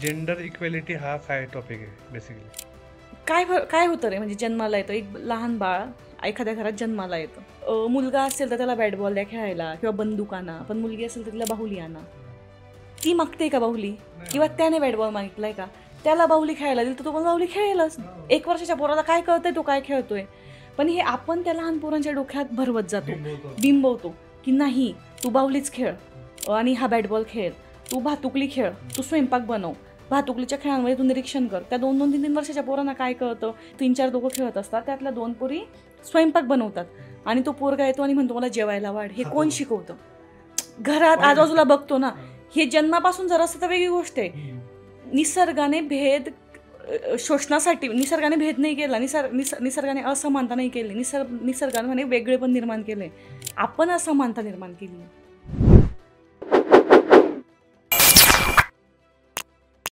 Gender equality हा काय topic आहे बेसिकली? काय होतं रे, म्हणजे जन्माला येतं एक लहान बाळ, एखाद्या घरात जन्माला येतं. मुलगा असेल तर त्याला बॅट बॉल द्या खेळायला किंवा बंदूक आणा, पण मुलगी असेल तर तिला बाहुली आणा. ती मागते का बाहुली? किंवा त्याने बॅट बॉल मागितलाय का? त्याला बाहुली खेळायला दिली तर तो पण बाहुली खेळेलच. 1 वर्षाच्या पोराला काय कळतंय तो काय खेळतोय? पण हे आपण त्या लहान पोरांच्या डोक्यात भरवत जातो, बिंबवतो की नाही तू बाहुलीच खेळ आणि हा बॅट बॉल खेळ, तू भातुकली खेळ, तू स्वयंपाक बनव. भातुकलीच्या खेळांमध्ये तू निरीक्षण कर, त्या 2-2, 3-3 वर्षाच्या पोरांना काय कळतं? 3-4 दोघं खेळत असतात, त्यातल्या 2 पोरी स्वयंपाक बनवतात आणि तो पोरगा येतो आणि म्हणतो मला जेवायला वाढ. हे कोण शिकवतं? घरात आजूबाजूला बघतो ना. हे जन्मापासून जर असं तर वेगळी गोष्ट आहे. निसर्गाने भेद शोषणासाठी निसर्गाने भेद नाही केला, निसर्गाने असमानता नाही केली, निसर्गाने वेगळेपण निर्माण केले, आपण असमानता निर्माण केली.